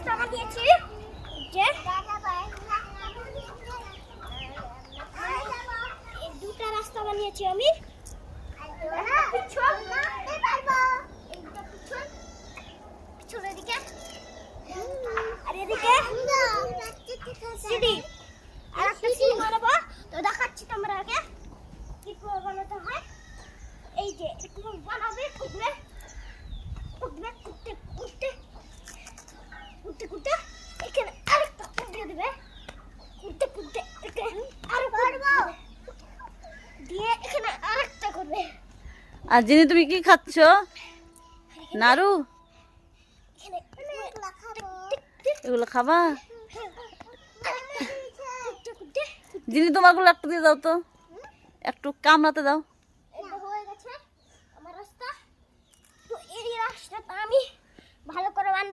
রাস্তা বানিয়েছি যে দুটা রাস্তা বানিয়েছি আমি পিছনের দিকে আর এদিকে সিঁড়ি আর একটা সিঁড়ি বানাবো তো দেখাচ্ছি তোমরা আগে কি করে বানাতে হয় এই যে এরকম বানাবে উঠবে উঠবে উঠতে উঠতে উঠতে উঠতে এখানে আরেকটা দিয়ে দেবে উঠতে উঠতে এখানে আরো করবো দিয়ে এখানে আরেকটা করবে আর জিনি তুমি কি খাচ্ছ নাড়ু এখানে এগুলো খাবা জিনি তোমার গুলো একটু দিয়ে দাও তো একটু কামড়াতে দাও